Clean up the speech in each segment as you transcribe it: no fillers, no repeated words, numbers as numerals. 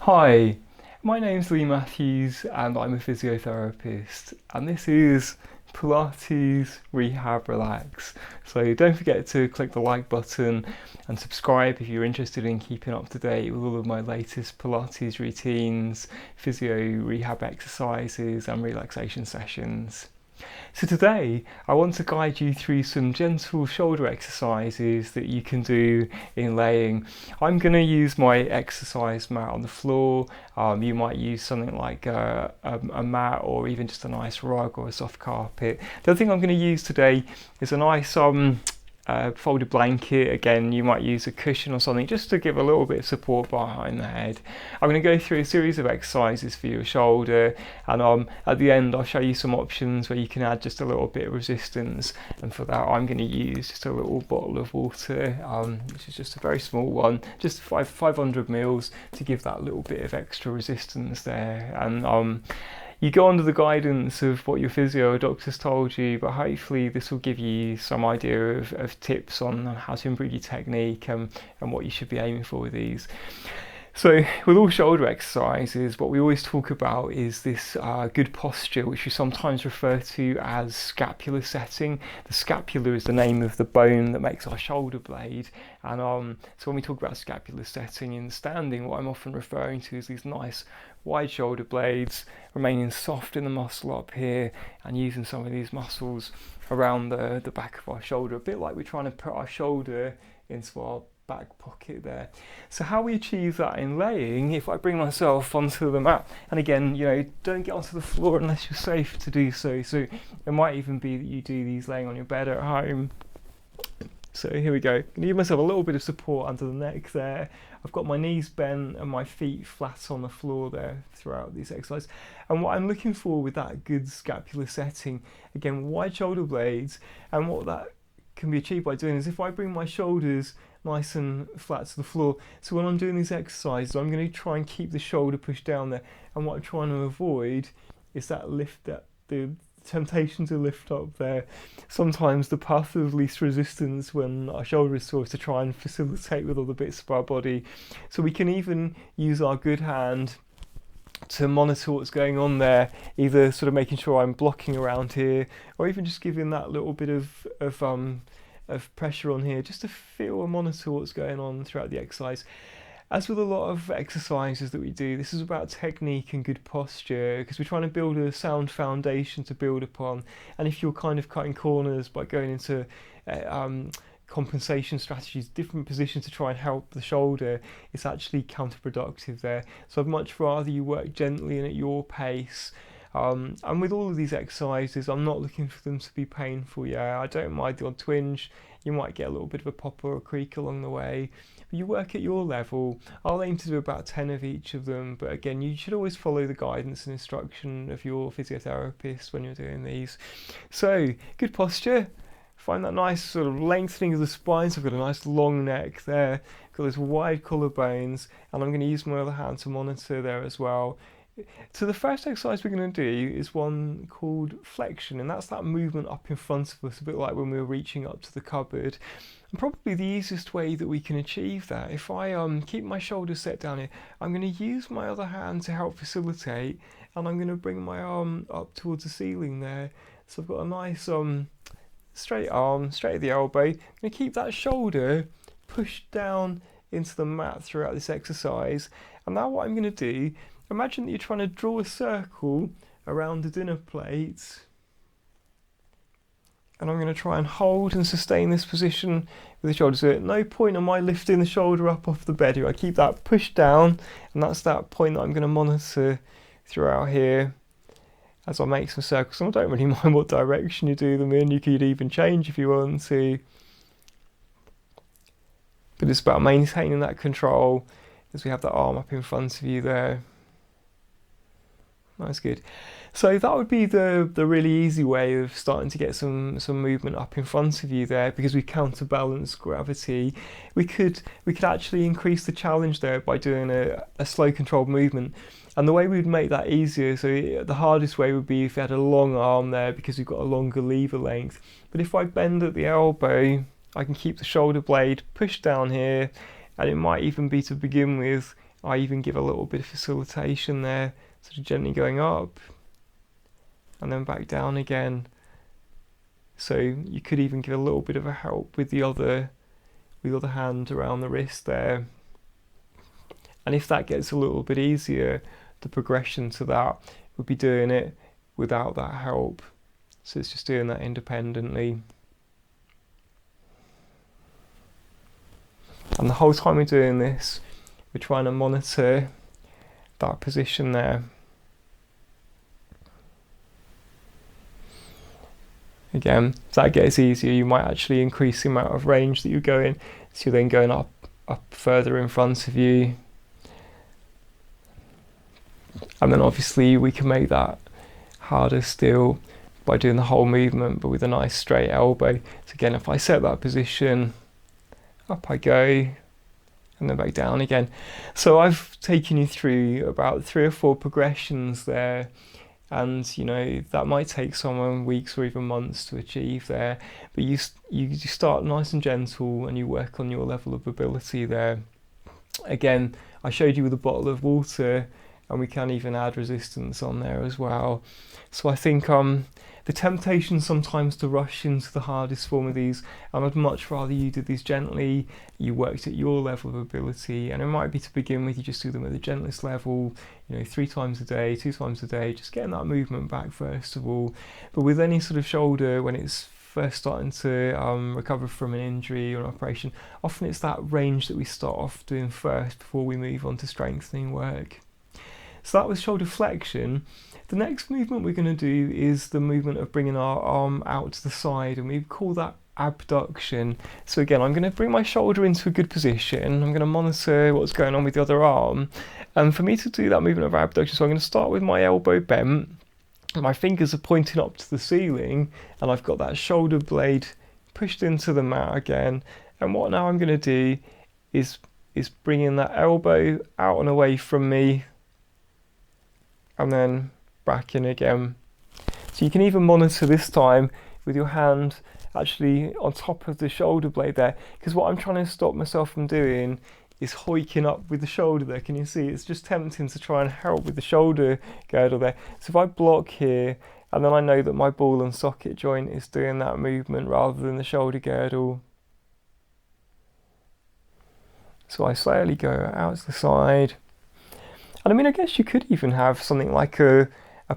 Hi, my name's Lee Matthews and I'm a physiotherapist, and this is Pilates, Rehab, Relax. So don't forget to click the like button and subscribe if you're interested in keeping up to date with all of my latest Pilates routines, physio rehab exercises and relaxation sessions. So today I want to guide you through some gentle shoulder exercises that you can do in laying. I'm going to use my exercise mat on the floor. You might use something like a mat or even just a nice rug or a soft carpet. The other thing I'm going to use today is a nice folded blanket. Again, you might use a cushion or something just to give a little bit of support behind the head. I'm going to go through a series of exercises for your shoulder, and at the end I'll show you some options where you can add just a little bit of resistance, and for that I'm going to use just a little bottle of water, which is just a very small one, just 500 mils, to give that little bit of extra resistance there. And you go under the guidance of what your physio or doctor's told you, but hopefully this will give you some idea of tips on how to improve your technique and what you should be aiming for with these. So with all shoulder exercises, what we always talk about is this good posture, which we sometimes refer to as scapular setting. The scapula is the name of the bone that makes our shoulder blade. And so when we talk about scapular setting in standing, what I'm often referring to is these nice wide shoulder blades, remaining soft in the muscle up here and using some of these muscles around the back of our shoulder, a bit like we're trying to put our shoulder into our back pocket there. So how we achieve that in laying, if I bring myself onto the mat, and again, don't get onto the floor unless you're safe to do so. So it might even be that you do these laying on your bed at home. So here we go. I'm going to give myself a little bit of support under the neck there. I've got my knees bent and my feet flat on the floor there throughout this exercise. And what I'm looking for with that good scapular setting, again, wide shoulder blades, and what that can be achieved by doing is if I bring my shoulders nice and flat to the floor. So when I'm doing these exercises, I'm going to try and keep the shoulder pushed down there. And what I'm trying to avoid is that lift, that the temptation to lift up there. Sometimes the path of least resistance when our shoulder is sore is to try and facilitate with other bits of our body. So we can even use our good hand to monitor what's going on there, either sort of making sure I'm blocking around here, or even just giving that little bit of pressure on here, just to feel and monitor what's going on throughout the exercise. As with a lot of exercises that we do, this is about technique and good posture, because we're trying to build a sound foundation to build upon. And if you're kind of cutting corners by going into compensation strategies, different positions to try and help the shoulder, it's actually counterproductive there. So I'd much rather you work gently and at your pace. And with all of these exercises, I'm not looking for them to be painful. I don't mind the odd twinge. You might get a little bit of a pop or a creak along the way. But you work at your level. I'll aim to do about 10 of each of them. But again, you should always follow the guidance and instruction of your physiotherapist when you're doing these. So, good posture. Find that nice sort of lengthening of the spine. So I've got a nice long neck there. Got those wide collarbones. And I'm going to use my other hand to monitor there as well. So the first exercise we're going to do is one called Flexion, and that's that movement up in front of us, a bit like when we were reaching up to the cupboard. And probably the easiest way that we can achieve that, if I keep my shoulders set down here, I'm going to use my other hand to help facilitate, and I'm going to bring my arm up towards the ceiling there. So I've got a nice straight arm, straight at the elbow. I'm going to keep that shoulder pushed down into the mat throughout this exercise. And now what I'm going to do, imagine that you're trying to draw a circle around the dinner plate, and I'm going to try and hold and sustain this position with the shoulder. So at no point am I lifting the shoulder up off the bed here. I keep that pushed down, and that's that point that I'm going to monitor throughout here as I make some circles. And I don't really mind what direction you do them in. You could even change if you want to. But it's about maintaining that control as we have that arm up in front of you there. That's good. So that would be the really easy way of starting to get some movement up in front of you there, because we counterbalance gravity. We could actually increase the challenge there by doing a slow controlled movement. And the way we'd make that easier, so the hardest way would be if you had a long arm there, because we've got a longer lever length. But if I bend at the elbow, I can keep the shoulder blade pushed down here, And it might even be, to begin with, I even give a little bit of facilitation there, sort of gently going up and then back down again. So you could even give a little bit of a help with the other hand around the wrist there. And if that gets a little bit easier, the progression to that would be doing it without that help. So it's just doing that independently. And the whole time we're doing this, we're trying to monitor that position there. Again, if that gets easier, you might actually increase the amount of range that you're going, so you're then going up further in front of you. And then obviously we can make that harder still by doing the whole movement, but with a nice straight elbow. So again, if I set that position, up I go, and then back down again. So I've taken you through about 3 or 4 progressions there, and you know that might take someone weeks or even months to achieve there, but you start nice and gentle and you work on your level of ability there. Again, I showed you with a bottle of water, and we can even add resistance on there as well. So I think the temptation sometimes to rush into the hardest form of these, and I'd much rather you did these gently, you worked at your level of ability, and it might be, to begin with, you just do them at the gentlest level, you know, 3 times a day, 2 times a day, just getting that movement back first of all. But with any sort of shoulder, when it's first starting to recover from an injury or an operation, often it's that range that we start off doing first before we move on to strengthening work. So that was shoulder flexion. The next movement we're going to do is the movement of bringing our arm out to the side, and we call that abduction. So again, I'm going to bring my shoulder into a good position. I'm going to monitor what's going on with the other arm. And for me to do that movement of abduction, so I'm going to start with my elbow bent. My fingers are pointing up to the ceiling, and I've got that shoulder blade pushed into the mat again. And what now I'm going to do is bringing that elbow out and away from me, and then back in again. So you can even monitor this time with your hand actually on top of the shoulder blade there, because what I'm trying to stop myself from doing is hoiking up with the shoulder there. Can you see? It's just tempting to try and help with the shoulder girdle there. So if I block here, and then I know that my ball and socket joint is doing that movement rather than the shoulder girdle. So I slowly go out to the side. And I mean, I guess you could even have something like a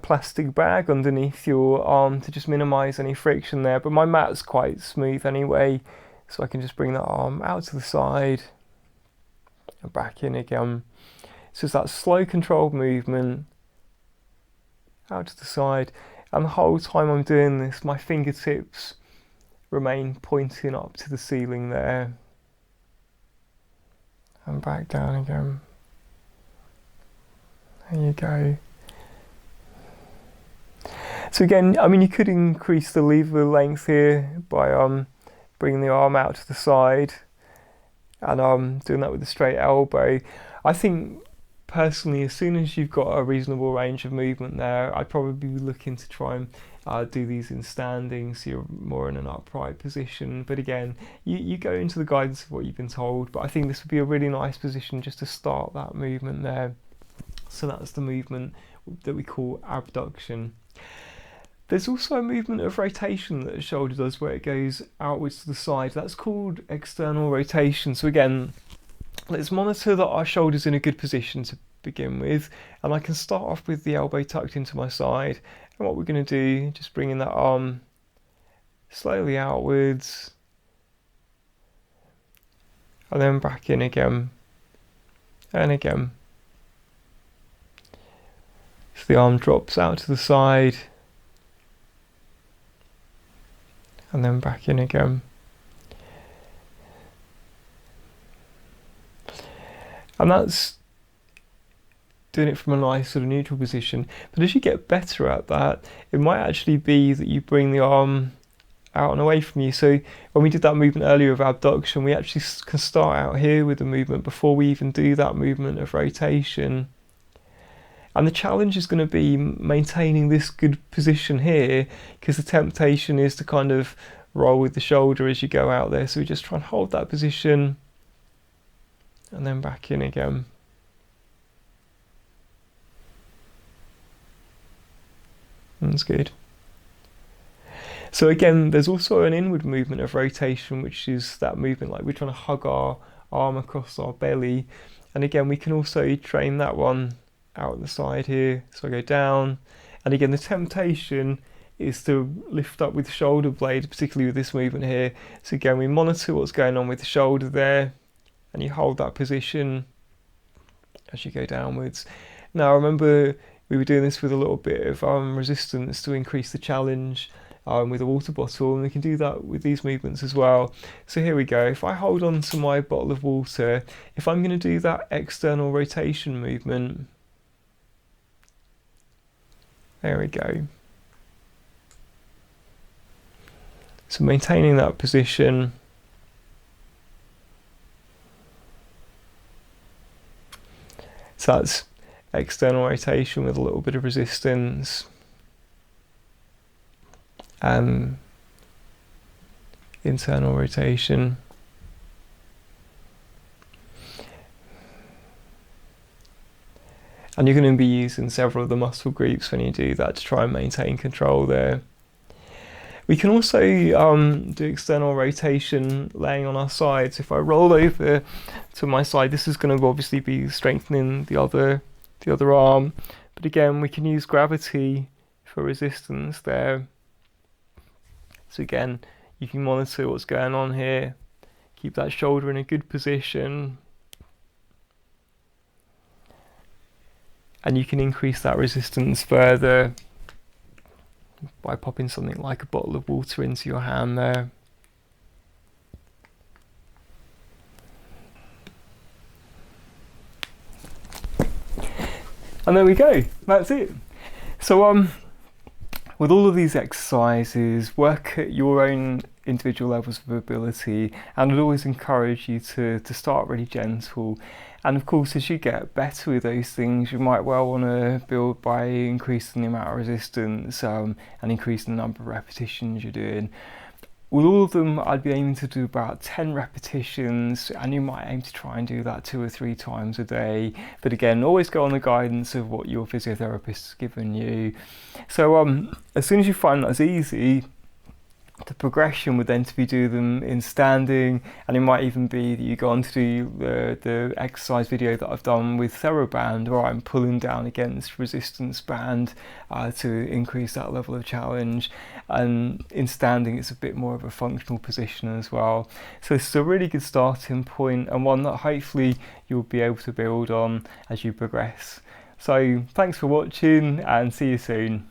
plastic bag underneath your arm to just minimise any friction there, but my mat's quite smooth anyway, so I can just bring that arm out to the side and back in again. So it's that slow controlled movement out to the side, and the whole time I'm doing this, my fingertips remain pointing up to the ceiling there, and back down again. There you go. So again, I mean, you could increase the lever length here by bringing the arm out to the side and doing that with a straight elbow. I think personally, as soon as you've got a reasonable range of movement there, I'd probably be looking to try and do these in standing, so you're more in an upright position. But again, you go into the guidance of what you've been told, but I think this would be a really nice position just to start that movement there. So that's the movement that we call abduction. There's also a movement of rotation that the shoulder does where it goes outwards to the side. That's called external rotation. So again, let's monitor that our shoulder's in a good position to begin with. And I can start off with the elbow tucked into my side. And what we're going to do, just bringing that arm slowly outwards. And then back in again. And again. So the arm drops out to the side, and then back in again. And that's doing it from a nice sort of neutral position. But as you get better at that, it might actually be that you bring the arm out and away from you. So when we did that movement earlier of abduction, we actually can start out here with the movement before we even do that movement of rotation. And the challenge is going to be maintaining this good position here, because the temptation is to kind of roll with the shoulder as you go out there. So we just try and hold that position and then back in again. That's good. So again, there's also an inward movement of rotation, which is that movement like we're trying to hug our arm across our belly. And again, we can also train that one out the side here. So I go down, and again, the temptation is to lift up with the shoulder blade, particularly with this movement here. So again, we monitor what's going on with the shoulder there, and you hold that position as you go downwards. Now remember, we were doing this with a little bit of resistance to increase the challenge with a water bottle, and we can do that with these movements as well. So here we go. If I hold on to my bottle of water, if I'm going to do that external rotation movement, there we go. So maintaining that position. So that's external rotation with a little bit of resistance. And internal rotation. And you're going to be using several of the muscle groups when you do that to try and maintain control there. We can also do external rotation laying on our sides. If I roll over to my side, this is going to obviously be strengthening the other arm. But again, we can use gravity for resistance there. So again, you can monitor what's going on here. Keep that shoulder in a good position. And you can increase that resistance further by popping something like a bottle of water into your hand there. And there we go, that's it. So with all of these exercises, work at your own individual levels of ability, and I'd always encourage you to start really gentle. And of course, as you get better with those things, you might well want to build by increasing the amount of resistance and increasing the number of repetitions you're doing. With all of them, I'd be aiming to do about 10 repetitions, and you might aim to try and do that 2 or 3 times a day. But again, always go on the guidance of what your physiotherapist has given you. So as soon as you find that's easy, the progression would then to be do them in standing, and it might even be that you go on to do the exercise video that I've done with TheraBand, where I'm pulling down against resistance band to increase that level of challenge. And in standing, it's a bit more of a functional position as well. So this is a really good starting point, and one that hopefully you'll be able to build on as you progress. So thanks for watching, and see you soon.